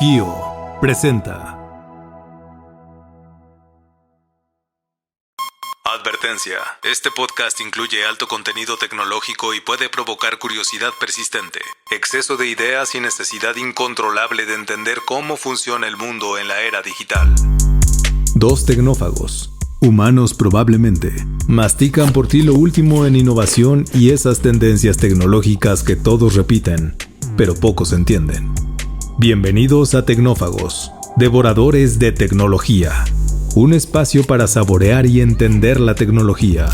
Kio presenta. Advertencia. Este podcast incluye alto contenido tecnológico y puede provocar curiosidad persistente, exceso de ideas y necesidad incontrolable de entender cómo funciona el mundo en la era digital. Dos tecnófagos, humanos probablemente, mastican por ti lo último en innovación y esas tendencias tecnológicas que todos repiten, pero pocos entienden. Bienvenidos a Tecnófagos, devoradores de tecnología. Un espacio para saborear y entender la tecnología.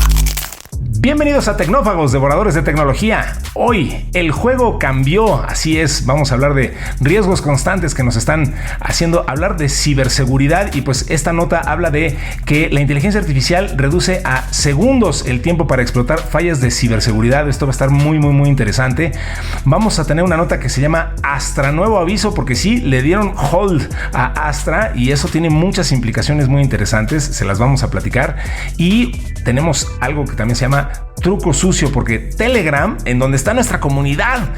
Bienvenidos a Tecnófagos, devoradores de tecnología. Hoy el juego cambió, así es, vamos a hablar de riesgos constantes que nos están haciendo hablar de ciberseguridad, y pues esta nota habla de que la inteligencia artificial reduce a segundos el tiempo para explotar fallas de ciberseguridad. Esto va a estar muy interesante. Vamos a tener una nota que se llama Astra, nuevo aviso, porque sí, le dieron hold a Astra y eso tiene muchas implicaciones muy interesantes, se las vamos a platicar. Y tenemos algo que también se llama truco sucio, porque Telegram, en donde está nuestra comunidad,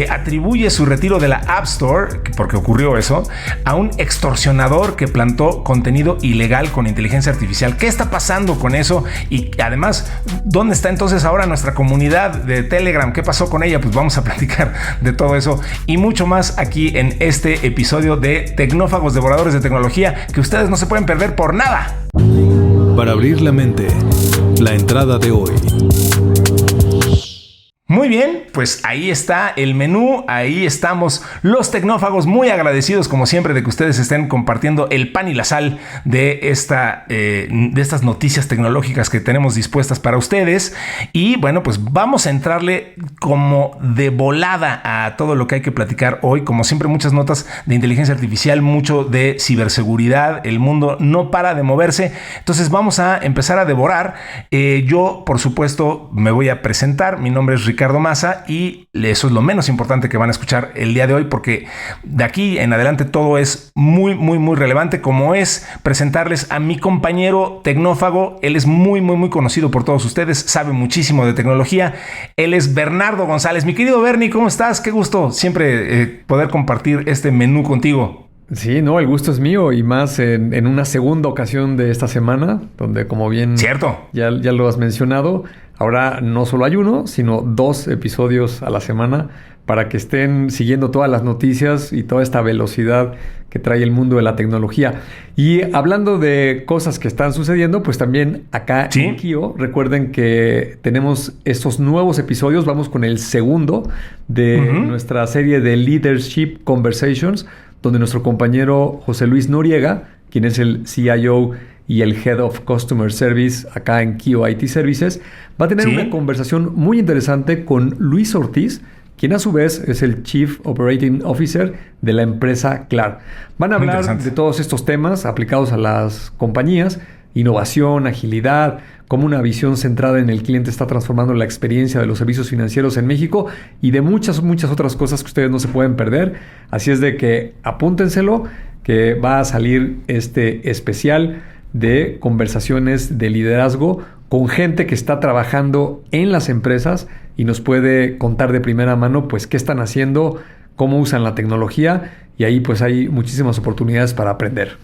atribuye su retiro de la App Store, porque ocurrió eso, a un extorsionador que plantó contenido ilegal con inteligencia artificial. ¿Qué está pasando con eso? Y además, ¿dónde está entonces ahora nuestra comunidad de Telegram? ¿Qué pasó con ella? Pues vamos a platicar de todo eso y mucho más aquí en este episodio de Tecnófagos, devoradores de tecnología, que ustedes no se pueden perder por nada. Para abrir la mente, la entrada de hoy. Muy bien, pues ahí está el menú, ahí estamos los tecnófagos, muy agradecidos como siempre de que ustedes estén compartiendo el pan y la sal de estas noticias tecnológicas que tenemos dispuestas para ustedes. Y bueno, pues vamos a entrarle como de volada a todo lo que hay que platicar hoy. Como siempre, muchas notas de inteligencia artificial, mucho de ciberseguridad, el mundo no para de moverse. Entonces vamos a empezar a devorar. Yo, por supuesto, me voy a presentar. Mi nombre es Ricardo Maza y eso es lo menos importante que van a escuchar el día de hoy, porque de aquí en adelante todo es muy relevante, como es presentarles a mi compañero tecnófago. Él es muy conocido por todos ustedes, sabe muchísimo de tecnología. Él es Bernardo González. Mi querido Bernie, ¿cómo estás? Qué gusto siempre poder compartir este menú contigo. Sí, no, el gusto es mío, y más en una segunda ocasión de esta semana, donde, como bien cierto, ya lo has mencionado, ahora no solo hay uno, sino 2 episodios a la semana para que estén siguiendo todas las noticias y toda esta velocidad que trae el mundo de la tecnología. Y hablando de cosas que están sucediendo, pues también acá en Kio, recuerden que tenemos estos nuevos episodios. Vamos con el segundo de nuestra serie de Leadership Conversations, donde nuestro compañero José Luis Noriega, quien es el CIO y el Head of Customer Service acá en Kio IT Services, va a tener una conversación muy interesante con Luis Ortiz, quien a su vez es el Chief Operating Officer de la empresa Clar. Van a hablar de todos estos temas aplicados a las compañías: innovación, agilidad, cómo una visión centrada en el cliente está transformando la experiencia de los servicios financieros en México, y de muchas otras cosas que ustedes no se pueden perder. Así es de que apúntenselo, que va a salir este especial de conversaciones de liderazgo con gente que está trabajando en las empresas y nos puede contar de primera mano pues qué están haciendo, cómo usan la tecnología, y ahí pues hay muchísimas oportunidades para aprender.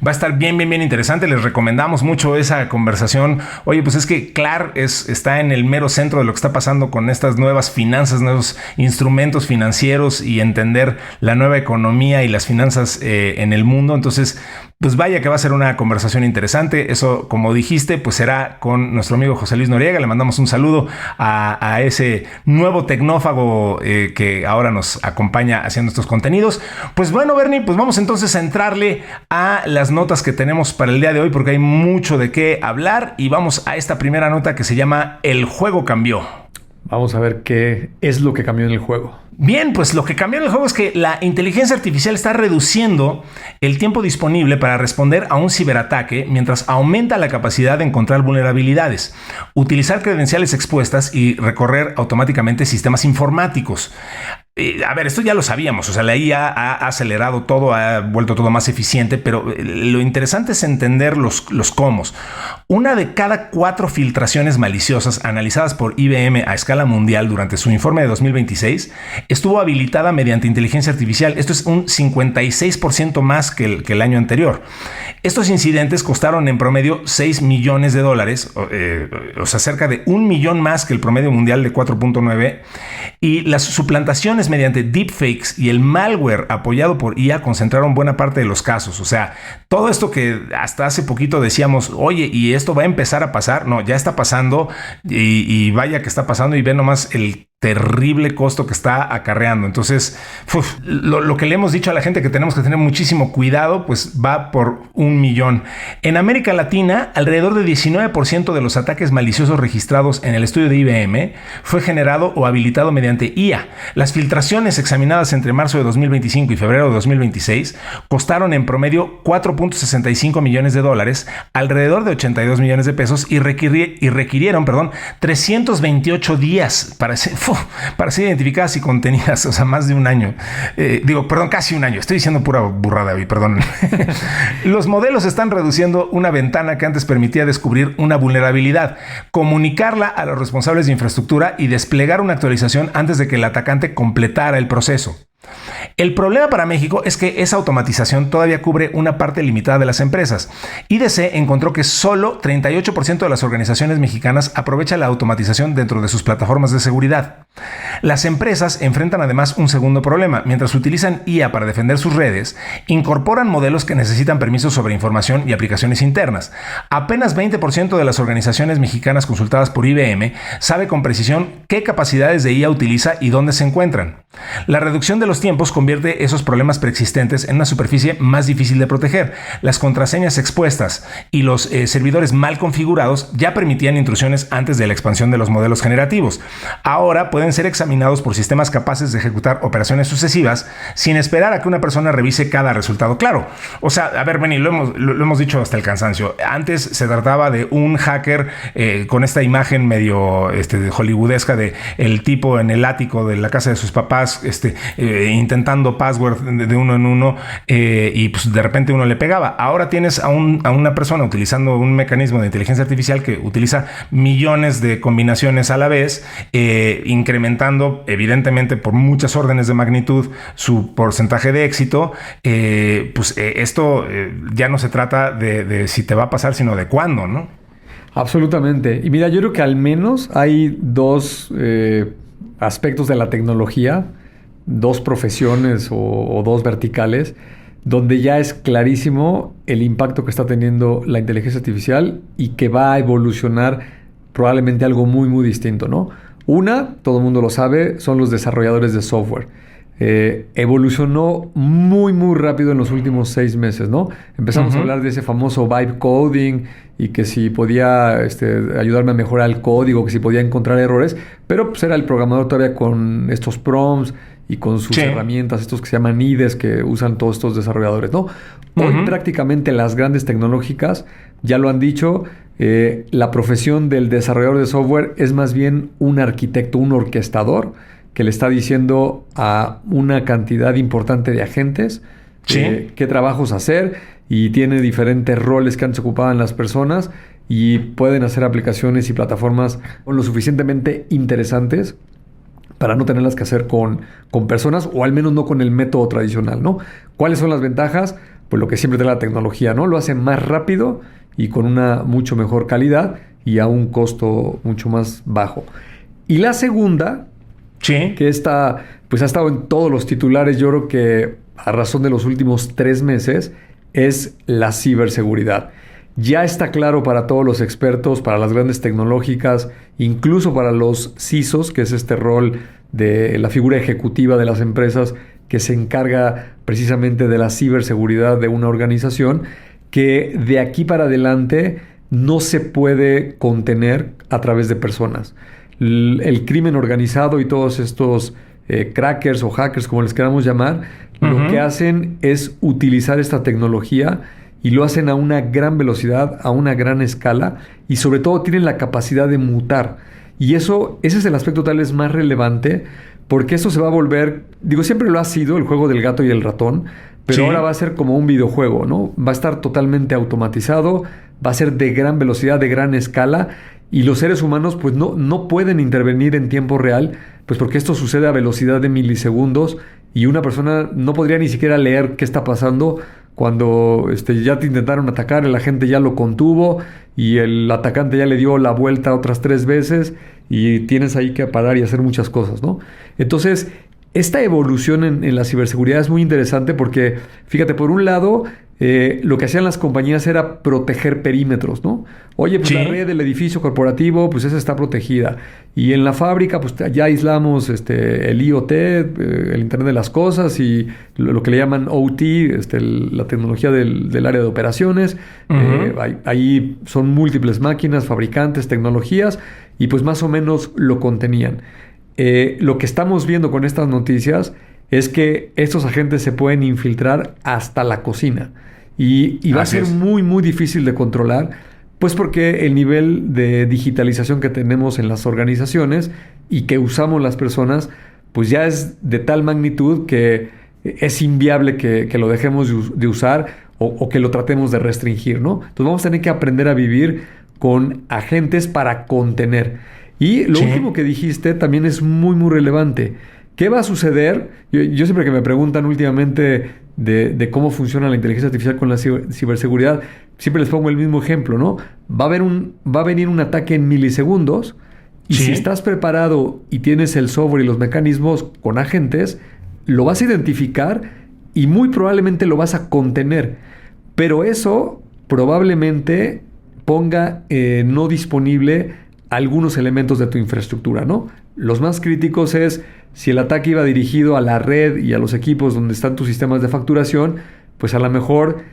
Va a estar bien interesante. Les recomendamos mucho esa conversación. Oye, pues es que Clar está en el mero centro de lo que está pasando con estas nuevas finanzas, nuevos instrumentos financieros, y entender la nueva economía y las finanzas en el mundo. Entonces, pues vaya que va a ser una conversación interesante. Eso, como dijiste, pues será con nuestro amigo José Luis Noriega. Le mandamos un saludo a ese nuevo tecnófago que ahora nos acompaña haciendo estos contenidos. Pues bueno, Bernie, pues vamos entonces a entrarle a las notas que tenemos para el día de hoy, porque hay mucho de qué hablar, y vamos a esta primera nota que se llama El juego cambió. Vamos a ver qué es lo que cambió en el juego. Bien, pues lo que cambió en el juego es que la inteligencia artificial está reduciendo el tiempo disponible para responder a un ciberataque, mientras aumenta la capacidad de encontrar vulnerabilidades, utilizar credenciales expuestas y recorrer automáticamente sistemas informáticos. A ver, esto ya lo sabíamos, o sea, la IA ha acelerado todo, ha vuelto todo más eficiente, pero lo interesante es entender los cómo. Una de cada 4 filtraciones maliciosas analizadas por IBM a escala mundial durante su informe de 2026 estuvo habilitada mediante inteligencia artificial. Esto es un 56% más que el año anterior. Estos incidentes costaron en promedio $6 millones, o sea, cerca de 1 millón más que el promedio mundial de 4.9, y las suplantaciones mediante deepfakes y el malware apoyado por IA concentraron buena parte de los casos. O sea, todo esto que hasta hace poquito decíamos, oye, ¿y esto va a empezar a pasar? No, ya está pasando y vaya que está pasando, y ve nomás el terrible costo que está acarreando. Entonces, lo que le hemos dicho a la gente, que tenemos que tener muchísimo cuidado, pues va por 1 millón. En América Latina, alrededor de 19% de los ataques maliciosos registrados en el estudio de IBM fue generado o habilitado mediante IA. Las filtraciones examinadas entre marzo de 2025 y febrero de 2026 costaron en promedio $4.65 millones, alrededor de 82 millones de pesos, y requirieron 328 días para ser identificadas y contenidas, o sea, más de un año. Casi un año. Estoy diciendo pura burrada hoy, perdón. Los modelos están reduciendo una ventana que antes permitía descubrir una vulnerabilidad, comunicarla a los responsables de infraestructura y desplegar una actualización antes de que el atacante completara el proceso. El problema para México es que esa automatización todavía cubre una parte limitada de las empresas. IDC encontró que solo 38% de las organizaciones mexicanas aprovechan la automatización dentro de sus plataformas de seguridad. Las empresas enfrentan además un segundo problema. Mientras utilizan IA para defender sus redes, incorporan modelos que necesitan permisos sobre información y aplicaciones internas. Apenas 20% de las organizaciones mexicanas consultadas por IBM sabe con precisión qué capacidades de IA utiliza y dónde se encuentran. La reducción de los tiempos convierte esos problemas preexistentes en una superficie más difícil de proteger. Las contraseñas expuestas y los servidores mal configurados ya permitían intrusiones antes de la expansión de los modelos generativos. Ahora pueden ser examinados por sistemas capaces de ejecutar operaciones sucesivas sin esperar a que una persona revise cada resultado. Claro, o sea, a ver, Benny, lo hemos dicho hasta el cansancio. Antes se trataba de un hacker con esta imagen medio hollywoodesca de el tipo en el ático de la casa de sus papás, intentando password de uno en uno, y pues de repente uno le pegaba. Ahora tienes a una persona utilizando un mecanismo de inteligencia artificial que utiliza millones de combinaciones a la vez, incrementando evidentemente por muchas órdenes de magnitud su porcentaje de éxito. Esto ya no se trata de si te va a pasar, sino de cuándo, ¿no? Absolutamente. Y mira, yo creo que al menos hay dos aspectos de la tecnología, dos profesiones o dos verticales, donde ya es clarísimo el impacto que está teniendo la inteligencia artificial y que va a evolucionar probablemente algo muy, muy distinto, ¿no? Una, todo el mundo lo sabe, son los desarrolladores de software. Evolucionó muy, muy rápido en los últimos 6 meses, ¿no? Empezamos a hablar de ese famoso vibe coding y que si podía ayudarme a mejorar el código, que si podía encontrar errores, pero pues era el programador todavía con estos prompts y con sus herramientas, estos que se llaman IDEs, que usan todos estos desarrolladores, ¿no? Hoy prácticamente las grandes tecnológicas ya lo han dicho, la profesión del desarrollador de software es más bien un arquitecto, un orquestador, que le está diciendo a una cantidad importante de agentes qué trabajos hacer, y tiene diferentes roles que antes ocupaban las personas, y pueden hacer aplicaciones y plataformas lo suficientemente interesantes para no tenerlas que hacer con personas, o al menos no con el método tradicional, ¿no? ¿Cuáles son las ventajas? Pues lo que siempre te da la tecnología, ¿no? Lo hace más rápido y con una mucho mejor calidad y a un costo mucho más bajo. Y la segunda, que esta pues ha estado en todos los titulares, yo creo que a razón de los últimos 3 meses, es la ciberseguridad. Ya está claro para todos los expertos, para las grandes tecnológicas, incluso para los CISOs, que es este rol de la figura ejecutiva de las empresas que se encarga precisamente de la ciberseguridad de una organización, que de aquí para adelante no se puede contener a través de personas. El crimen organizado y todos estos crackers o hackers, como les queramos llamar, lo que hacen es utilizar esta tecnología, y lo hacen a una gran velocidad, a una gran escala, y sobre todo tienen la capacidad de mutar. Y ese es el aspecto tal vez más relevante, porque eso se va a volver, digo, siempre lo ha sido el juego del gato y el ratón, pero Sí. ahora va a ser como un videojuego, ¿no? Va a estar totalmente automatizado, va a ser de gran velocidad, de gran escala, y los seres humanos pues no pueden intervenir en tiempo real, pues porque esto sucede a velocidad de milisegundos y una persona no podría ni siquiera leer qué está pasando cuando ya te intentaron atacar, el agente ya lo contuvo y el atacante ya le dio la vuelta otras 3 veces y tienes ahí que parar y hacer muchas cosas, ¿no? Entonces, esta evolución en la ciberseguridad es muy interesante porque, fíjate, por un lado, lo que hacían las compañías era proteger perímetros, ¿no? Oye, pues Sí. la red del edificio corporativo, pues esa está protegida. Y en la fábrica, pues ya aislamos el IoT, el Internet de las Cosas y lo que le llaman OT, la tecnología del área de operaciones. Ujú. Ahí son múltiples máquinas, fabricantes, tecnologías, y pues más o menos lo contenían. Lo que estamos viendo con estas noticias es que estos agentes se pueden infiltrar hasta la cocina y va Así a ser es. muy, muy difícil de controlar, pues porque el nivel de digitalización que tenemos en las organizaciones y que usamos las personas, pues ya es de tal magnitud que es inviable que lo dejemos de usar o que lo tratemos de restringir, ¿no? Entonces vamos a tener que aprender a vivir con agentes para contener. Y lo Sí. último que dijiste también es muy, muy relevante. ¿Qué va a suceder? Yo siempre que me preguntan últimamente de cómo funciona la inteligencia artificial con la ciberseguridad, siempre les pongo el mismo ejemplo, ¿no? Va a venir un ataque en milisegundos y Sí. si estás preparado y tienes el software y los mecanismos con agentes, lo vas a identificar y muy probablemente lo vas a contener. Pero eso probablemente ponga no disponible algunos elementos de tu infraestructura, ¿no? Los más críticos es si el ataque iba dirigido a la red y a los equipos donde están tus sistemas de facturación, pues a lo mejor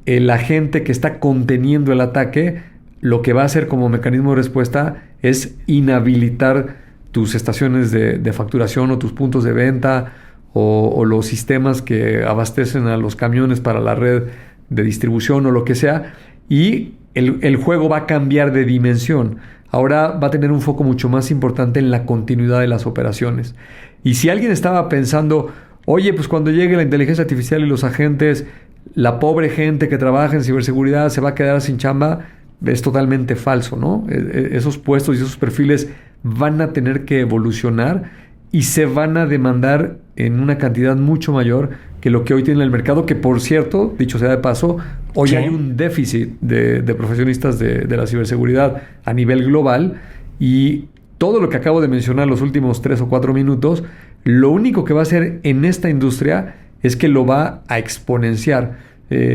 el agente que está conteniendo el ataque lo que va a hacer como mecanismo de respuesta es inhabilitar tus estaciones de facturación o tus puntos de venta o los sistemas que abastecen a los camiones para la red de distribución o lo que sea, y el juego va a cambiar de dimensión. Ahora va a tener un foco mucho más importante en la continuidad de las operaciones. Y si alguien estaba pensando, oye, pues cuando llegue la inteligencia artificial y los agentes, la pobre gente que trabaja en ciberseguridad se va a quedar sin chamba, es totalmente falso, ¿no? Esos puestos y esos perfiles van a tener que evolucionar y se van a demandar en una cantidad mucho mayor que lo que hoy tiene el mercado, que por cierto, dicho sea de paso, hoy Sí. hay un déficit de profesionistas de la ciberseguridad a nivel global, y todo lo que acabo de mencionar los últimos 3 o 4 minutos, lo único que va a hacer en esta industria es que lo va a exponenciar.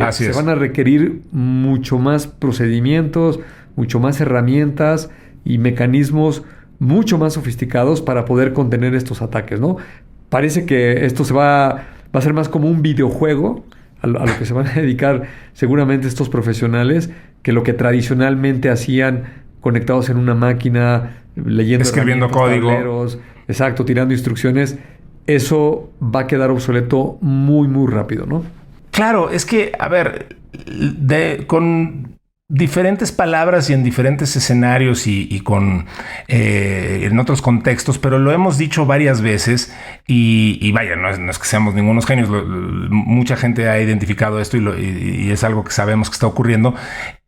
Así Se es. van a requerir mucho más procedimientos, mucho más herramientas y mecanismos mucho más sofisticados para poder contener estos ataques, ¿no? Parece que esto va a ser más como un videojuego a lo que se van a dedicar seguramente estos profesionales, que lo que tradicionalmente hacían conectados en una máquina, leyendo Escribiendo herramientas, código. tableros, exacto, tirando instrucciones. Eso va a quedar obsoleto muy, muy rápido, ¿no? Claro, es que, a ver, con diferentes palabras y en diferentes escenarios y con en otros contextos, pero lo hemos dicho varias veces y vaya, no es que seamos ningunos genios, mucha gente ha identificado esto y es algo que sabemos que está ocurriendo.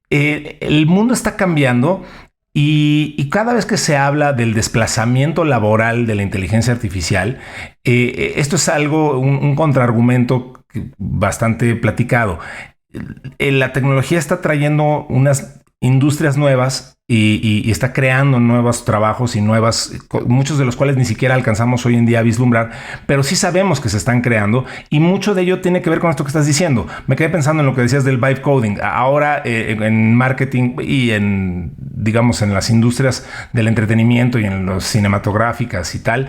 El mundo está cambiando. Y cada vez que se habla del desplazamiento laboral de la inteligencia artificial, esto es algo, un contraargumento bastante platicado. La tecnología está trayendo unas industrias nuevas y está creando nuevos trabajos y muchos de los cuales ni siquiera alcanzamos hoy en día a vislumbrar, pero sí sabemos que se están creando y mucho de ello tiene que ver con esto que estás diciendo. Me quedé pensando en lo que decías del vibe coding. Ahora en marketing y digamos en las industrias del entretenimiento y en las cinematográficas y tal,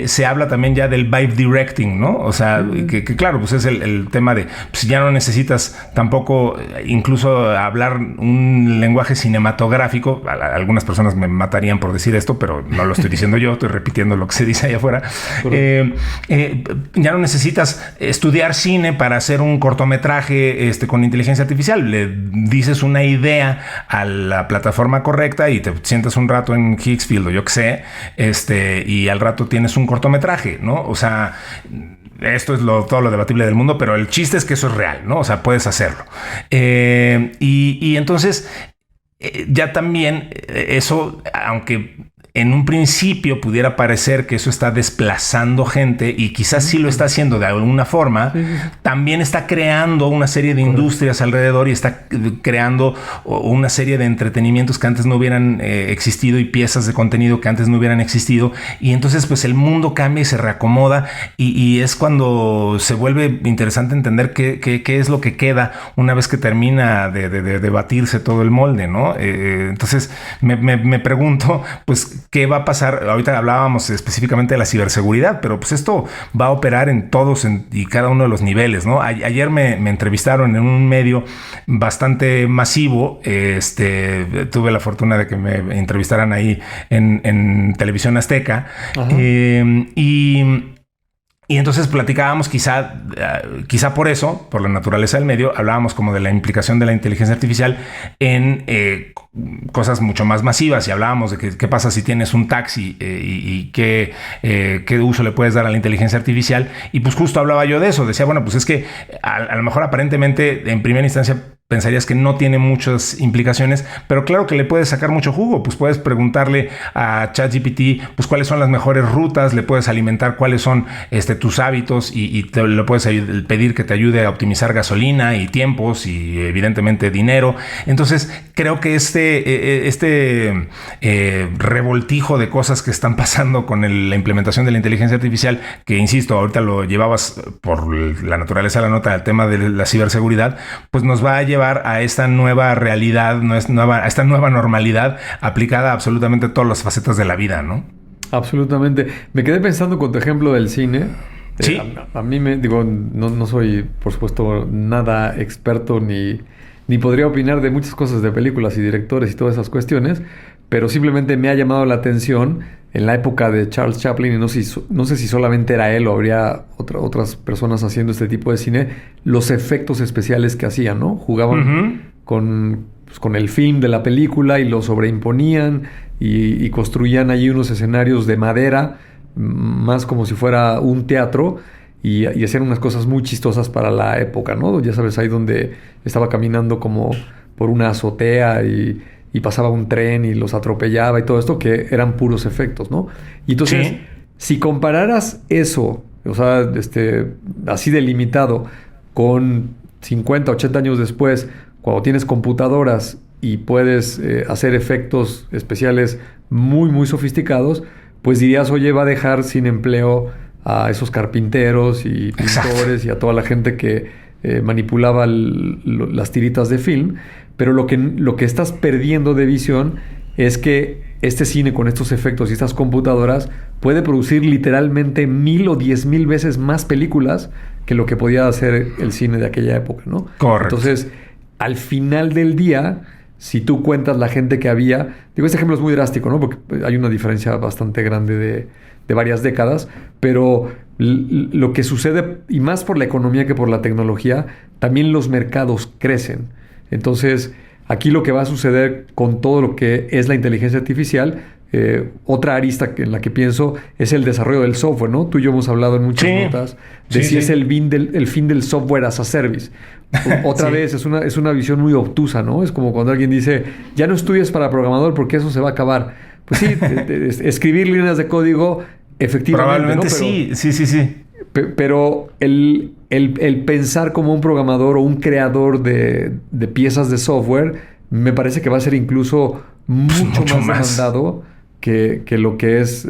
se habla también ya del vibe directing, ¿no? O sea, que claro, pues es el tema de pues ya no necesitas tampoco incluso hablar un lenguaje cinematográfico, diciendo, algunas personas me matarían por decir esto, pero no lo estoy diciendo yo, estoy repitiendo lo que se dice allá afuera. Ya no necesitas estudiar cine para hacer un cortometraje con inteligencia artificial. Le dices una idea a la plataforma correcta y te sientas un rato en Higgsfield o yo qué sé, y al rato tienes un cortometraje, ¿no? O sea, esto es todo lo debatible del mundo, pero el chiste es que eso es real, ¿no? O sea, puedes hacerlo. Y entonces, ya también eso, aunque en un principio pudiera parecer que eso está desplazando gente y quizás sí lo está haciendo de alguna forma, también está creando una serie de industrias alrededor y está creando una serie de entretenimientos que antes no hubieran existido y piezas de contenido que antes no hubieran existido. Y entonces pues el mundo cambia y se reacomoda y es cuando se vuelve interesante entender qué es lo que queda una vez que termina de batirse todo el molde, ¿no? Entonces me pregunto, pues, ¿qué va a pasar? Ahorita hablábamos específicamente de la ciberseguridad, pero pues esto va a operar en todos y cada uno de los niveles, ¿no? Ayer me entrevistaron en un medio bastante masivo. Tuve la fortuna de que me entrevistaran ahí en Televisión Azteca. Y entonces platicábamos quizá por eso, por la naturaleza del medio, hablábamos como de la implicación de la inteligencia artificial en cosas mucho más masivas y hablábamos de qué pasa si tienes un taxi y qué uso le puedes dar a la inteligencia artificial. Y pues justo hablaba yo de eso, decía, bueno, pues es que a lo mejor aparentemente en primera instancia pensarías que no tiene muchas implicaciones, pero claro que le puedes sacar mucho jugo. Pues puedes preguntarle a ChatGPT pues cuáles son las mejores rutas, le puedes alimentar cuáles son tus hábitos y le puedes pedir que te ayude a optimizar gasolina y tiempos y evidentemente dinero. Entonces creo que este revoltijo de cosas que están pasando con la implementación de la inteligencia artificial, que insisto, ahorita lo llevabas por la naturaleza de la nota, el tema de la ciberseguridad, pues nos va a llevar a esta nueva realidad, a esta nueva normalidad aplicada a absolutamente todas las facetas de la vida, ¿no? Absolutamente. Me quedé pensando con tu ejemplo del cine. Sí. A mí no soy, por supuesto, nada experto ni podría opinar de muchas cosas de películas y directores y todas esas cuestiones, pero simplemente me ha llamado la atención en la época de Charles Chaplin, y no sé si solamente era él o habría otras personas haciendo este tipo de cine, los efectos especiales que hacían, ¿no? Jugaban con el film de la película y lo sobreimponían y construían allí unos escenarios de madera, más como si fuera un teatro, y hacían unas cosas muy chistosas para la época, ¿no? Ya sabes, ahí donde estaba caminando como por una azotea y pasaba un tren y los atropellaba y todo esto, que eran puros efectos, ¿no? Y entonces, si compararas eso, o sea, así delimitado, con 50, 80 años después, cuando tienes computadoras y puedes hacer efectos especiales muy, muy sofisticados, pues dirías, oye, va a dejar sin empleo a esos carpinteros y pintores y a toda la gente que manipulaba las tiritas de film. Pero lo que estás perdiendo de visión es que este cine con estos efectos y estas computadoras puede producir literalmente 1000 o 10,000 veces más películas que lo que podía hacer el cine de aquella época, ¿no? Correcto. Entonces, al final del día, si tú cuentas la gente que había... Digo, este ejemplo es muy drástico, ¿no? Porque hay una diferencia bastante grande de varias décadas, pero lo que sucede, y más por la economía que por la tecnología, también los mercados crecen. Entonces, aquí lo que va a suceder con todo lo que es la inteligencia artificial, otra arista en la que pienso es el desarrollo del software, ¿no? Tú y yo hemos hablado en muchas notas de si es el fin del software as a service. Otra vez, es una visión muy obtusa, ¿no? Es como cuando alguien dice, ya no estudies para programador porque eso se va a acabar. Pues sí, escribir líneas de código, efectivamente, probablemente, ¿no? Sí. Pero el pensar como un programador o un creador de piezas de software me parece que va a ser incluso mucho más demandado que lo que es...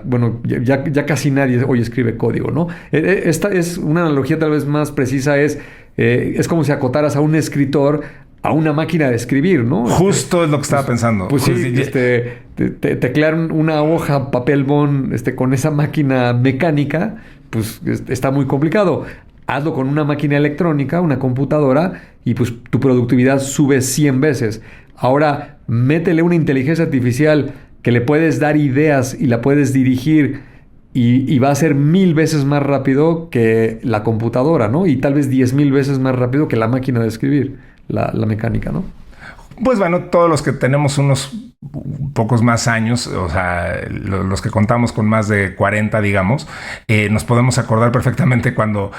bueno, ya casi nadie hoy escribe código, ¿no? Esta es una analogía tal vez más precisa, es como si acotaras a un escritor a una máquina de escribir, ¿no? Justo es lo que estaba pensando. Pues sí, teclear una hoja, papel bond, con esa máquina mecánica, pues está muy complicado. Hazlo con una máquina electrónica, una computadora, y pues tu productividad sube 100 veces. Ahora, métele una inteligencia artificial que le puedes dar ideas y la puedes dirigir y va a ser 1000 veces más rápido que la computadora, ¿no? Y tal vez 10,000 veces más rápido que la máquina de escribir, la mecánica, ¿no? Pues bueno, todos los que tenemos unos pocos más años, o sea, los que contamos con más de 40, digamos, nos podemos acordar perfectamente cuando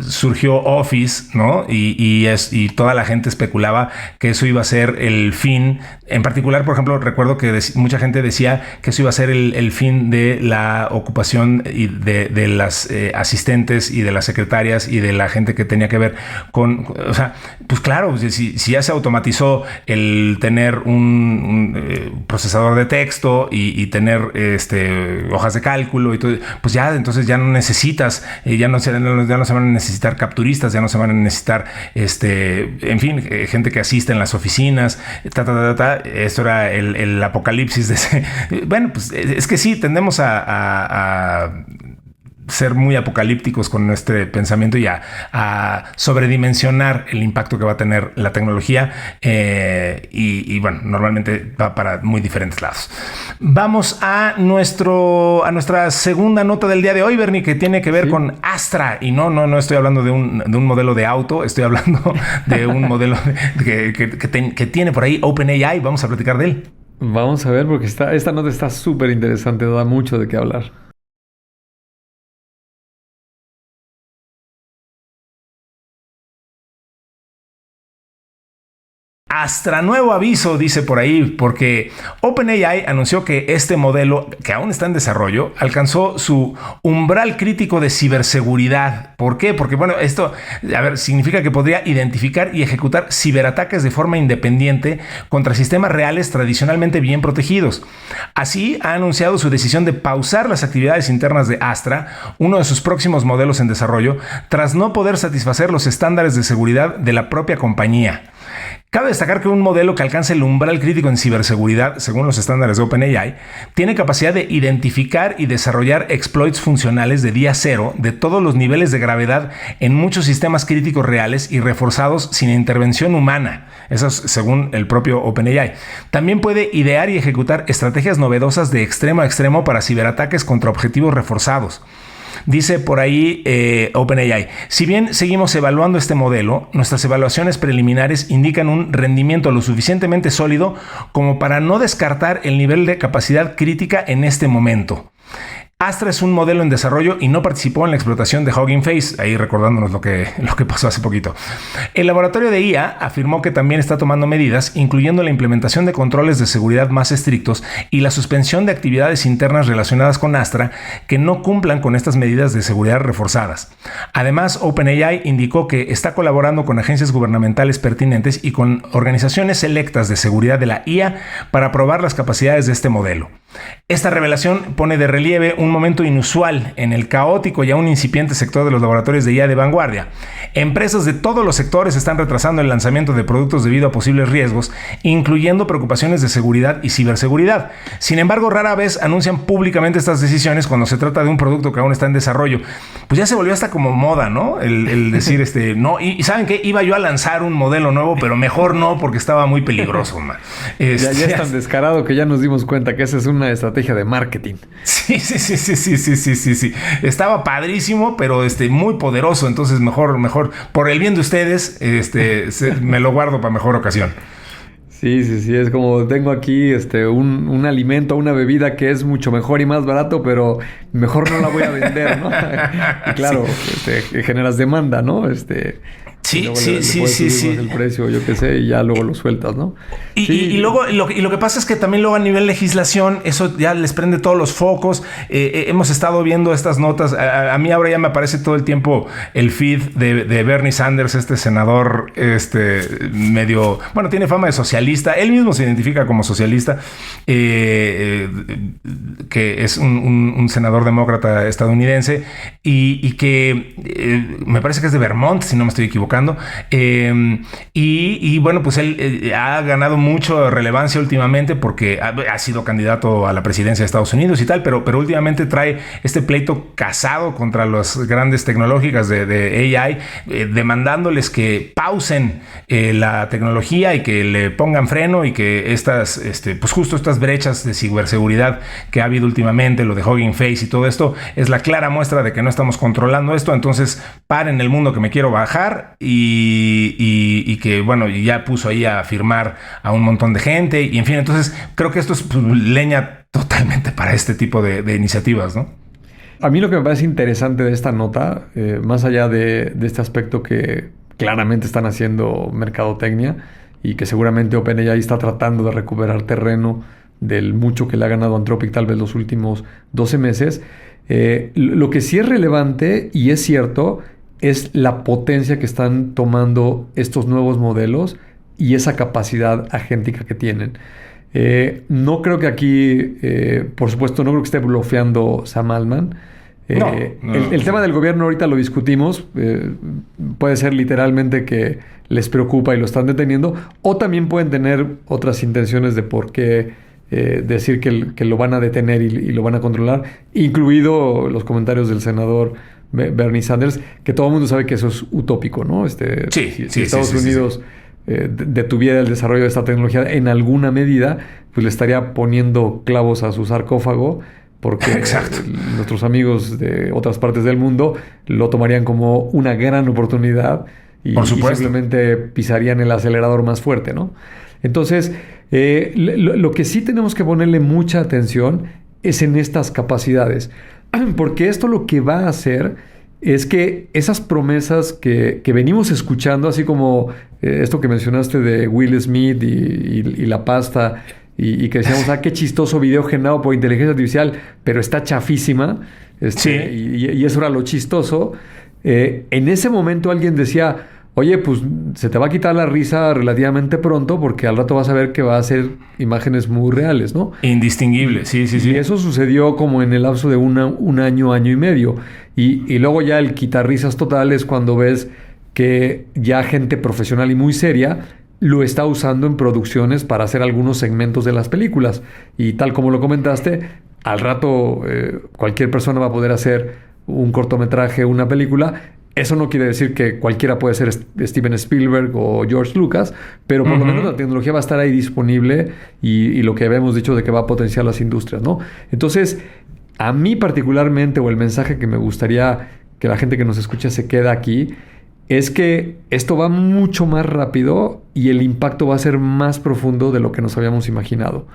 surgió Office, ¿no? Y toda la gente especulaba que eso iba a ser el fin. En particular, por ejemplo, recuerdo que mucha gente decía que eso iba a ser el fin de la ocupación y de las asistentes y de las secretarias y de la gente que tenía que ver con, o sea, pues claro, si ya se automatizó el tener un procesador de texto y tener hojas de cálculo y todo, pues ya entonces ya no necesitas, ya no se van a necesitar capturistas, ya no se van a necesitar en fin, gente que asiste en las oficinas, esto era el apocalipsis de ese. Bueno, pues es que sí, tendemos a ser muy apocalípticos con nuestro pensamiento y a sobredimensionar el impacto que va a tener la tecnología y bueno, normalmente va para muy diferentes lados. Vamos a nuestra segunda nota del día de hoy, Bernie, que tiene que ver con Astra, y no estoy hablando de un modelo de auto, estoy hablando de un modelo que tiene por ahí OpenAI. Vamos a platicar de él. Vamos a ver, porque esta nota está súper interesante, da mucho de qué hablar. Astra, nuevo aviso, dice por ahí, porque OpenAI anunció que este modelo, que aún está en desarrollo, alcanzó su umbral crítico de ciberseguridad. ¿Por qué? Porque, bueno, esto, significa que podría identificar y ejecutar ciberataques de forma independiente contra sistemas reales tradicionalmente bien protegidos. Así, ha anunciado su decisión de pausar las actividades internas de Astra, uno de sus próximos modelos en desarrollo, tras no poder satisfacer los estándares de seguridad de la propia compañía. Cabe destacar que un modelo que alcance el umbral crítico en ciberseguridad, según los estándares de OpenAI, tiene capacidad de identificar y desarrollar exploits funcionales de día cero de todos los niveles de gravedad en muchos sistemas críticos reales y reforzados sin intervención humana. Eso es según el propio OpenAI. También puede idear y ejecutar estrategias novedosas de extremo a extremo para ciberataques contra objetivos reforzados. Dice por ahí OpenAI, si bien seguimos evaluando este modelo, nuestras evaluaciones preliminares indican un rendimiento lo suficientemente sólido como para no descartar el nivel de capacidad crítica en este momento. Astra es un modelo en desarrollo y no participó en la explotación de Hugging Face, ahí recordándonos lo que pasó hace poquito. El laboratorio de IA afirmó que también está tomando medidas, incluyendo la implementación de controles de seguridad más estrictos y la suspensión de actividades internas relacionadas con Astra que no cumplan con estas medidas de seguridad reforzadas. Además, OpenAI indicó que está colaborando con agencias gubernamentales pertinentes y con organizaciones selectas de seguridad de la IA para probar las capacidades de este modelo. Esta revelación pone de relieve un momento inusual en el caótico y aún incipiente sector de los laboratorios de IA de vanguardia. Empresas de todos los sectores están retrasando el lanzamiento de productos debido a posibles riesgos, incluyendo preocupaciones de seguridad y ciberseguridad. Sin embargo, rara vez anuncian públicamente estas decisiones cuando se trata de un producto que aún está en desarrollo. Pues ya se volvió hasta como moda, ¿no? El decir, no, y ¿saben qué? Iba yo a lanzar un modelo nuevo, pero mejor no, porque estaba muy peligroso, man. Ya es tan descarado que ya nos dimos cuenta que esa es una estrategia de marketing. Sí. Estaba padrísimo, pero muy poderoso. Entonces, mejor, por el bien de ustedes, me lo guardo para mejor ocasión. Sí. Es como tengo aquí un alimento, una bebida que es mucho mejor y más barato, pero mejor no la voy a vender, ¿no? Y claro, generas demanda, ¿no? Sí. El precio, yo qué sé, y ya luego lo sueltas, ¿no? Y luego lo que pasa es que también luego a nivel legislación eso ya les prende todos los focos. Hemos estado viendo estas notas. A mí ahora ya me aparece todo el tiempo el feed de Bernie Sanders, senador medio... Bueno, tiene fama de socialista. Él mismo se identifica como socialista, que es un senador demócrata estadounidense y que me parece que es de Vermont, si no me estoy equivocando. platicando. Y bueno, pues él ha ganado mucho relevancia últimamente porque ha sido candidato a la presidencia de Estados Unidos y tal, pero últimamente trae este pleito casado contra las grandes tecnológicas de AI, demandándoles que pausen la tecnología y que le pongan freno y que pues justo estas brechas de ciberseguridad que ha habido últimamente, lo de Hugging Face y todo esto, es la clara muestra de que no estamos controlando esto. Entonces, paren el mundo que me quiero bajar y que, bueno, ya puso ahí a firmar a un montón de gente y en fin, entonces creo que esto es pues, leña totalmente para este tipo de iniciativas, ¿no? A mí lo que me parece interesante de esta nota, más allá de este aspecto que claramente están haciendo mercadotecnia y que seguramente OpenAI está tratando de recuperar terreno del mucho que le ha ganado Anthropic tal vez los últimos 12 meses, lo que sí es relevante y es cierto es la potencia que están tomando estos nuevos modelos y esa capacidad agéntica que tienen. No creo que aquí, por supuesto, no creo que esté blofeando Sam Altman. El tema del gobierno ahorita lo discutimos. Puede ser literalmente que les preocupa y lo están deteniendo, o también pueden tener otras intenciones de por qué decir que lo van a detener y lo van a controlar, incluido los comentarios del senador Bernie Sanders, que todo el mundo sabe que eso es utópico, ¿no? Si Estados Unidos detuviera el desarrollo de esta tecnología en alguna medida, pues le estaría poniendo clavos a su sarcófago, porque nuestros amigos de otras partes del mundo lo tomarían como una gran oportunidad y simplemente pisarían el acelerador más fuerte, ¿no? Entonces, lo que sí tenemos que ponerle mucha atención es en estas capacidades, porque esto lo que va a hacer es que esas promesas que venimos escuchando, así como esto que mencionaste de Will Smith y la pasta, y que decíamos, qué chistoso video generado por inteligencia artificial, pero está chafísima, y eso era lo chistoso. En ese momento alguien decía, oye, pues se te va a quitar la risa relativamente pronto porque al rato vas a ver que va a ser imágenes muy reales, ¿no? Indistinguible, sí. Y eso sucedió como en el lapso de un año, año y medio. Y luego ya el quitar risas total es cuando ves que ya gente profesional y muy seria lo está usando en producciones para hacer algunos segmentos de las películas. Y tal como lo comentaste, al rato cualquier persona va a poder hacer un cortometraje, una película. Eso no quiere decir que cualquiera puede ser Steven Spielberg o George Lucas, pero por lo menos la tecnología va a estar ahí disponible y lo que habíamos dicho de que va a potenciar las industrias, ¿no? Entonces, a mí particularmente, o el mensaje que me gustaría que la gente que nos escucha se quede aquí, es que esto va mucho más rápido y el impacto va a ser más profundo de lo que nos habíamos imaginado.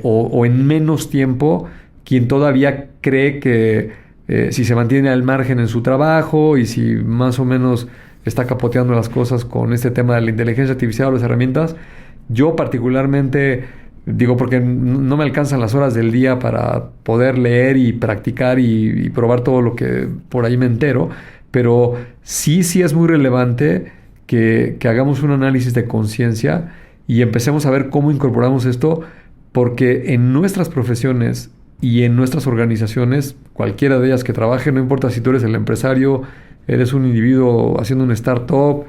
O en menos tiempo, quien todavía cree que si se mantiene al margen en su trabajo y si más o menos está capoteando las cosas con este tema de la inteligencia artificial o las herramientas, yo particularmente digo, porque no me alcanzan las horas del día para poder leer y practicar y probar todo lo que por ahí me entero, pero sí es muy relevante que hagamos un análisis de conciencia y empecemos a ver cómo incorporamos esto, porque en nuestras profesiones y en nuestras organizaciones, cualquiera de ellas que trabaje, no importa si tú eres el empresario, eres un individuo haciendo una startup,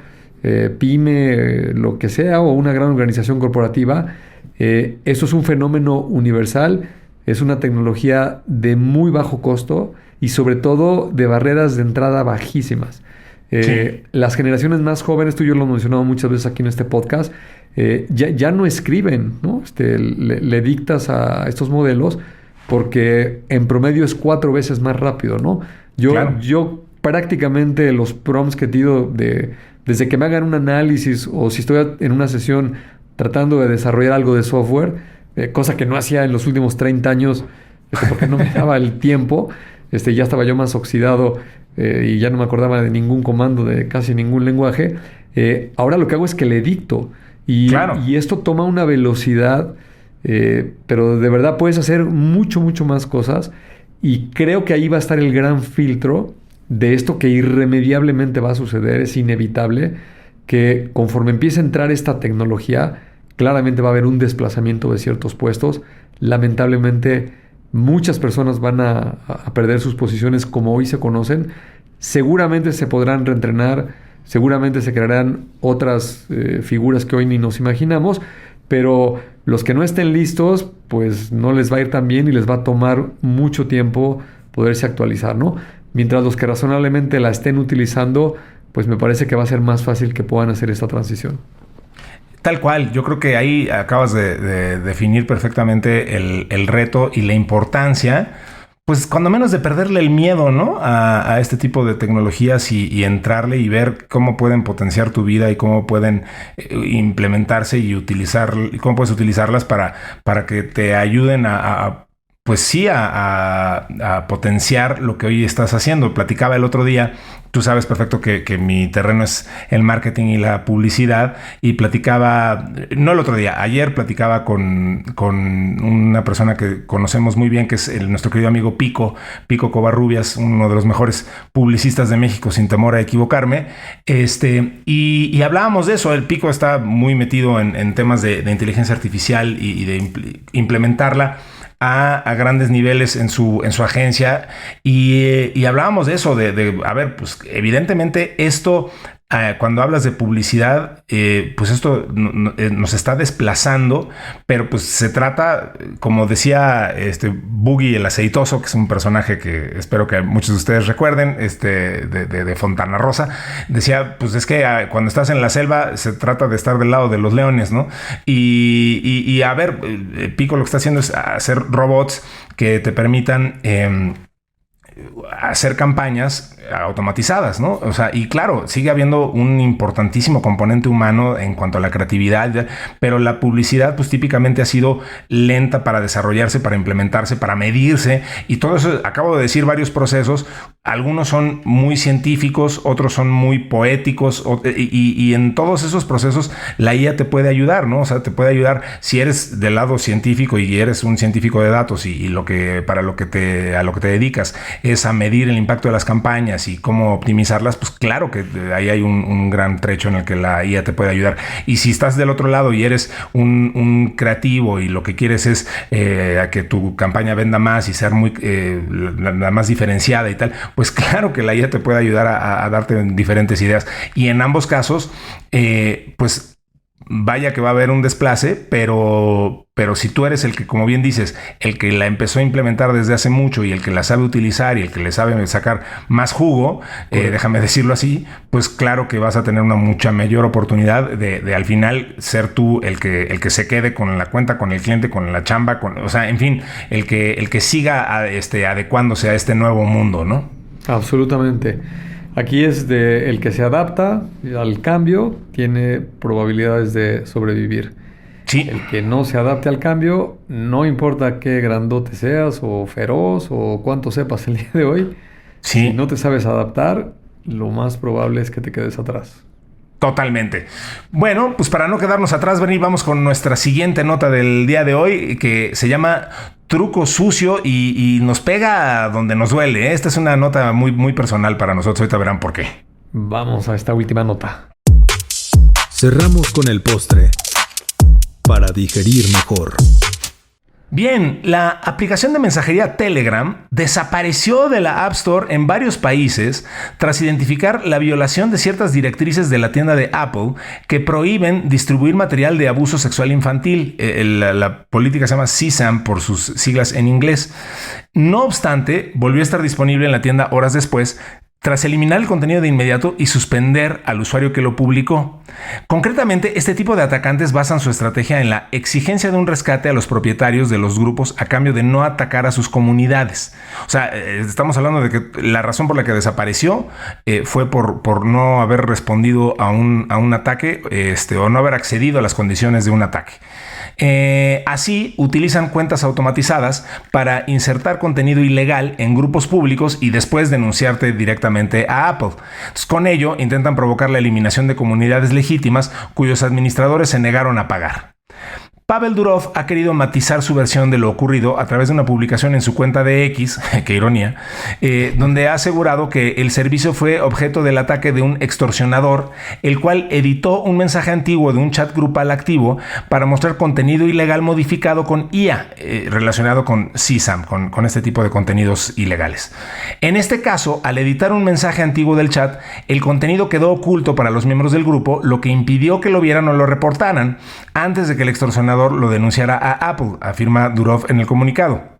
pyme, lo que sea, o una gran organización corporativa, esto es un fenómeno universal, es una tecnología de muy bajo costo y sobre todo de barreras de entrada bajísimas. Las generaciones más jóvenes, tú y yo lo hemos mencionado muchas veces aquí en este podcast, ya no escriben, ¿no? Le dictas a estos modelos porque en promedio es 4 veces más rápido, ¿no? Yo prácticamente los prompts que tiro desde que me hagan un análisis o si estoy en una sesión tratando de desarrollar algo de software, cosa que no hacía en los últimos 30 años, porque no me daba el tiempo, ya estaba yo más oxidado y ya no me acordaba de ningún comando, de casi ningún lenguaje. Ahora lo que hago es que le dicto y esto toma una velocidad, pero de verdad puedes hacer mucho más cosas y creo que ahí va a estar el gran filtro de esto que irremediablemente va a suceder. Es inevitable que conforme empiece a entrar esta tecnología, claramente va a haber un desplazamiento de ciertos puestos. Lamentablemente, muchas personas van a perder sus posiciones como hoy se conocen. Seguramente se podrán reentrenar, Seguramente se crearán otras figuras que hoy ni nos imaginamos, pero los que no estén listos, pues no les va a ir tan bien y les va a tomar mucho tiempo poderse actualizar, ¿no? Mientras los que razonablemente la estén utilizando, pues me parece que va a ser más fácil que puedan hacer esta transición. Tal cual, yo creo que ahí acabas de definir perfectamente el reto y la importancia, pues cuando menos de perderle el miedo, ¿no? A este tipo de tecnologías y entrarle y ver cómo pueden potenciar tu vida y cómo pueden implementarse y cómo puedes utilizarlas para que te ayuden pues sí, a potenciar lo que hoy estás haciendo. Platicaba el otro día, tú sabes perfecto que mi terreno es el marketing y la publicidad, y platicaba, no el otro día, ayer platicaba con una persona que conocemos muy bien, que es nuestro querido amigo Pico Covarrubias, uno de los mejores publicistas de México, sin temor a equivocarme, y hablábamos de eso. El Pico está muy metido en temas de inteligencia artificial y de implementarla a grandes niveles en su agencia, y hablábamos de eso, a ver, pues evidentemente esto, cuando hablas de publicidad, pues esto nos está desplazando, pero pues se trata, como decía Boogie el Aceitoso, que es un personaje que espero que muchos de ustedes recuerden, de Fontana Rosa, decía, pues es que cuando estás en la selva se trata de estar del lado de los leones, ¿no? Y a ver, Pico lo que está haciendo es hacer robots que te permitan hacer campañas automatizadas, ¿no? O sea, y claro, sigue habiendo un importantísimo componente humano en cuanto a la creatividad, pero la publicidad pues típicamente ha sido lenta para desarrollarse, para implementarse, para medirse, y todo eso, acabo de decir varios procesos, algunos son muy científicos, otros son muy poéticos, y en todos esos procesos la IA te puede ayudar, ¿no? O sea, te puede ayudar si eres del lado científico y eres un científico de datos y a lo que te dedicas es a medir el impacto de las campañas y cómo optimizarlas, pues claro que ahí hay un gran trecho en el que la IA te puede ayudar. Y si estás del otro lado y eres un creativo y lo que quieres es a que tu campaña venda más y ser muy la más diferenciada y tal, pues claro que la IA te puede ayudar a darte diferentes ideas. Y en ambos casos, pues vaya que va a haber un desplace, pero si tú eres el que, como bien dices, el que la empezó a implementar desde hace mucho y el que la sabe utilizar y el que le sabe sacar más jugo, déjame decirlo así, pues claro que vas a tener una mucha mayor oportunidad de al final ser tú el que se quede con la cuenta, con el cliente, con la chamba, o sea, en fin, el que siga adecuándose a este nuevo mundo, ¿no? Absolutamente. Aquí es el que se adapta al cambio, tiene probabilidades de sobrevivir. Sí. El que no se adapte al cambio, no importa qué grandote seas o feroz o cuánto sepas el día de hoy, sí. Si no te sabes adaptar, lo más probable es que te quedes atrás. Totalmente. Bueno, pues para no quedarnos atrás, Bernie, vamos con nuestra siguiente nota del día de hoy, que se llama Truco Sucio y nos pega donde nos duele. Esta es una nota muy, muy personal para nosotros. Ahorita verán por qué. Vamos a esta última nota. Cerramos con el postre para digerir mejor. Bien, la aplicación de mensajería Telegram desapareció de la App Store en varios países tras identificar la violación de ciertas directrices de la tienda de Apple que prohíben distribuir material de abuso sexual infantil. La política se llama CSAM por sus siglas en inglés. No obstante, volvió a estar disponible en la tienda horas después, tras eliminar el contenido de inmediato y suspender al usuario que lo publicó. Concretamente, este tipo de atacantes basan su estrategia en la exigencia de un rescate a los propietarios de los grupos a cambio de no atacar a sus comunidades. O sea, estamos hablando de que la razón por la que desapareció fue por no haber respondido a un ataque o no haber accedido a las condiciones de un ataque. Así, utilizan cuentas automatizadas para insertar contenido ilegal en grupos públicos y después denunciarte directamente a Apple. Entonces, con ello, intentan provocar la eliminación de comunidades legítimas cuyos administradores se negaron a pagar. Pavel Durov ha querido matizar su versión de lo ocurrido a través de una publicación en su cuenta de X, qué ironía, donde ha asegurado que el servicio fue objeto del ataque de un extorsionador, el cual editó un mensaje antiguo de un chat grupal activo para mostrar contenido ilegal modificado con IA, relacionado con CSAM, con este tipo de contenidos ilegales. En este caso, al editar un mensaje antiguo del chat, el contenido quedó oculto para los miembros del grupo, lo que impidió que lo vieran o lo reportaran antes de que el extorsionador lo denunciara a Apple, afirma Durov en el comunicado.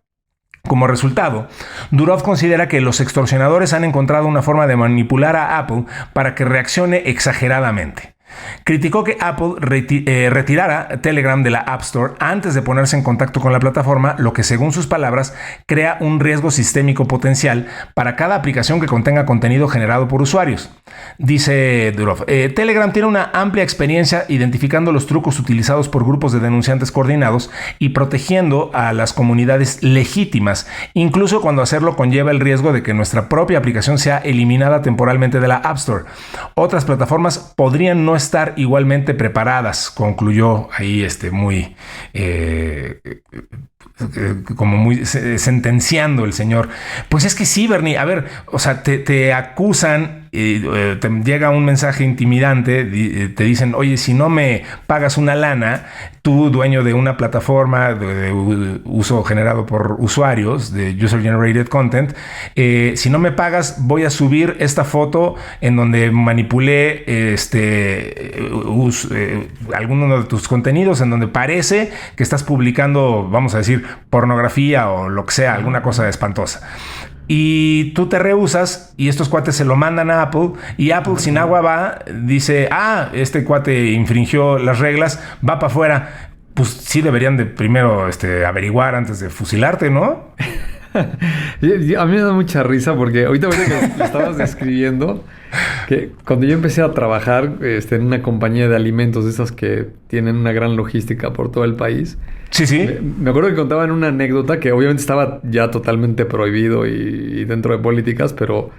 Como resultado, Durov considera que los extorsionadores han encontrado una forma de manipular a Apple para que reaccione exageradamente. Criticó que Apple retirara Telegram de la App Store antes de ponerse en contacto con la plataforma, lo que, según sus palabras, crea un riesgo sistémico potencial para cada aplicación que contenga contenido generado por usuarios. Dice Durov, Telegram tiene una amplia experiencia identificando los trucos utilizados por grupos de denunciantes coordinados y protegiendo a las comunidades legítimas, incluso cuando hacerlo conlleva el riesgo de que nuestra propia aplicación sea eliminada temporalmente de la App Store. Otras plataformas podrían no estar igualmente preparadas, concluyó ahí muy como muy sentenciando el señor. Pues es que sí, Bernie, a ver, o sea, te acusan, te llega un mensaje intimidante, te dicen, oye, si no me pagas una lana, tú, dueño de una plataforma de uso generado por usuarios, de User Generated Content, si no me pagas, voy a subir esta foto en donde manipulé alguno de tus contenidos, en donde parece que estás publicando, vamos a decir, pornografía o lo que sea, alguna cosa espantosa. Y tú te rehusas y estos cuates se lo mandan a Apple y Apple sin agua va, dice, este cuate infringió las reglas, va para afuera. Pues sí deberían de primero averiguar antes de fusilarte, ¿no? A mí me da mucha risa porque ahorita que lo estabas describiendo, que cuando yo empecé a trabajar en una compañía de alimentos de esas que tienen una gran logística por todo el país. Sí. Me acuerdo que contaban una anécdota que obviamente estaba ya totalmente prohibido y dentro de políticas, pero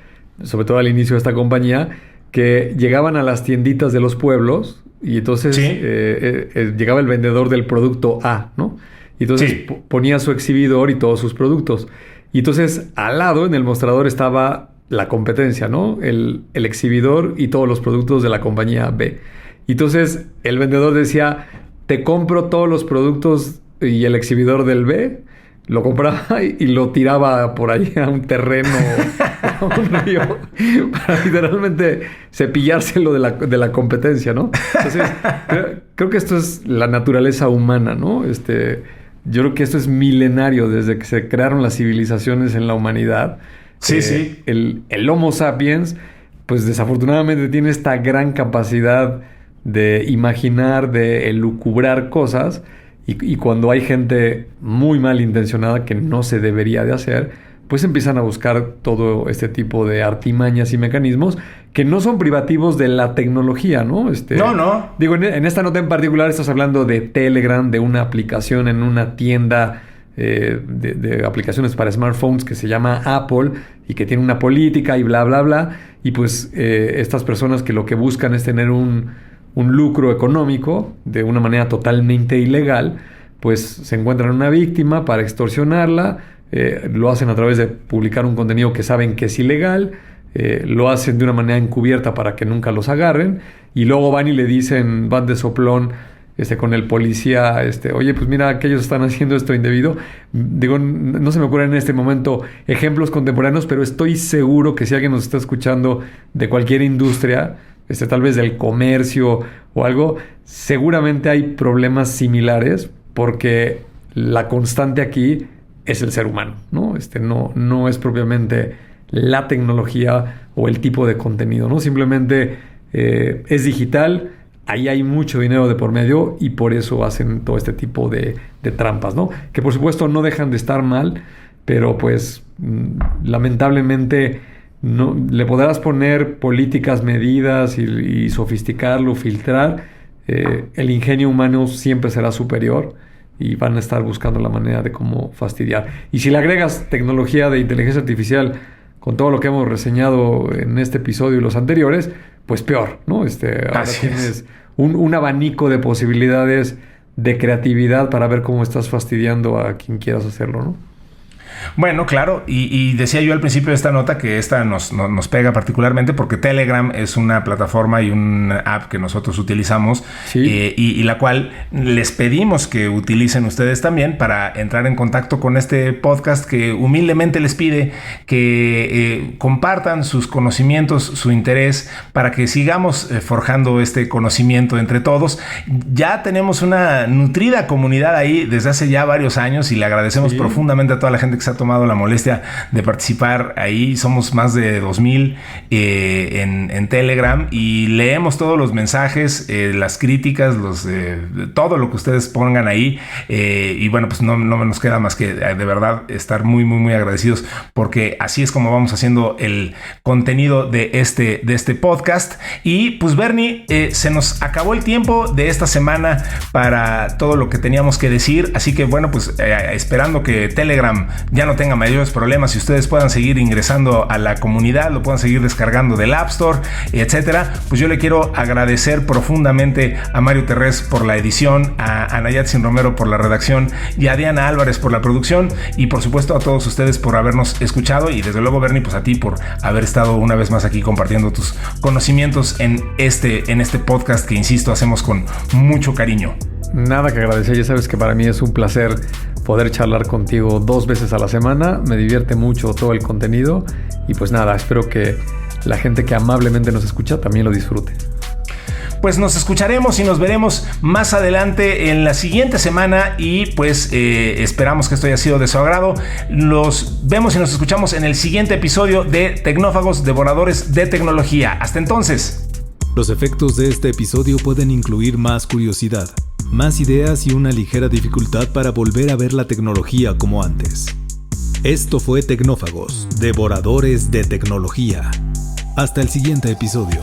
sobre todo al inicio de esta compañía, que llegaban a las tienditas de los pueblos y entonces llegaba el vendedor del producto A, ¿no? Y entonces ponía su exhibidor y todos sus productos. Y entonces al lado en el mostrador estaba la competencia, ¿no? El exhibidor y todos los productos de la compañía B. Y entonces el vendedor decía, te compro todos los productos y el exhibidor del B, lo compraba y lo tiraba por ahí a un terreno, a un río, para literalmente cepillárselo de la competencia, ¿no? Entonces, creo que esto es la naturaleza humana, ¿no? Yo creo que esto es milenario desde que se crearon las civilizaciones en la humanidad. Sí. El Homo sapiens, pues desafortunadamente tiene esta gran capacidad de imaginar, de elucubrar cosas, y cuando hay gente muy malintencionada que no se debería de hacer, pues empiezan a buscar todo este tipo de artimañas y mecanismos que no son privativos de la tecnología, ¿no? No. Digo, en esta nota en particular estás hablando de Telegram, de una aplicación en una tienda de aplicaciones para smartphones que se llama Apple y que tiene una política y bla, bla, bla. Y pues estas personas que lo que buscan es tener un lucro económico de una manera totalmente ilegal, pues se encuentran una víctima para extorsionarla. Lo hacen a través de publicar un contenido que saben que es ilegal, lo hacen de una manera encubierta para que nunca los agarren, y luego van y le dicen, van de soplón con el policía, oye, pues mira, que ellos están haciendo esto indebido. Digo, no se me ocurren en este momento ejemplos contemporáneos, pero estoy seguro que si alguien nos está escuchando de cualquier industria, tal vez del comercio o algo, seguramente hay problemas similares, porque la constante aquí es el ser humano, ¿no? No es propiamente la tecnología o el tipo de contenido, ¿no? Simplemente es digital, ahí hay mucho dinero de por medio y por eso hacen todo este tipo de trampas, ¿no? Que por supuesto no dejan de estar mal, pero pues lamentablemente no le podrás poner políticas medidas y sofisticarlo, filtrar. El ingenio humano siempre será superior y van a estar buscando la manera de cómo fastidiar. Y si le agregas tecnología de inteligencia artificial con todo lo que hemos reseñado en este episodio y los anteriores, pues peor, ¿no? Ahora tienes un abanico de posibilidades de creatividad para ver cómo estás fastidiando a quien quieras hacerlo, ¿no? Bueno, claro, y decía yo al principio de esta nota que esta nos pega particularmente porque Telegram es una plataforma y una app que nosotros utilizamos, sí. Y la cual les pedimos que utilicen ustedes también para entrar en contacto con este podcast, que humildemente les pide que compartan sus conocimientos, su interés, para que sigamos forjando este conocimiento entre todos. Ya tenemos una nutrida comunidad ahí desde hace ya varios años y le agradecemos profundamente a toda la gente que se ha tomado la molestia de participar ahí. Somos más de 2,000 en Telegram y leemos todos los mensajes, las críticas, todo lo que ustedes pongan ahí, y bueno, pues no nos queda más que de verdad estar muy, muy, muy agradecidos, porque así es como vamos haciendo el contenido de este podcast. Y pues Bernie, se nos acabó el tiempo de esta semana para todo lo que teníamos que decir, así que bueno, pues esperando que Telegram ya no tenga mayores problemas y ustedes puedan seguir ingresando a la comunidad, lo puedan seguir descargando del App Store, etcétera, pues yo le quiero agradecer profundamente a Mario Terrés por la edición, a Nayatsin Romero por la redacción y a Diana Álvarez por la producción, y por supuesto a todos ustedes por habernos escuchado, y desde luego Bernie, pues a ti por haber estado una vez más aquí compartiendo tus conocimientos en este podcast que, insisto, hacemos con mucho cariño. Nada que agradecer, ya sabes que para mí es un placer poder charlar contigo 2 veces a la semana. Me divierte mucho todo el contenido y pues nada, espero que la gente que amablemente nos escucha también lo disfrute. Pues nos escucharemos y nos veremos más adelante en la siguiente semana, y pues esperamos que esto haya sido de su agrado. Los vemos y nos escuchamos en el siguiente episodio de Tecnófagos, Devoradores de Tecnología. Hasta entonces. Los efectos de este episodio pueden incluir más curiosidad, más ideas y una ligera dificultad para volver a ver la tecnología como antes. Esto fue Tecnófagos, Devoradores de Tecnología. Hasta el siguiente episodio.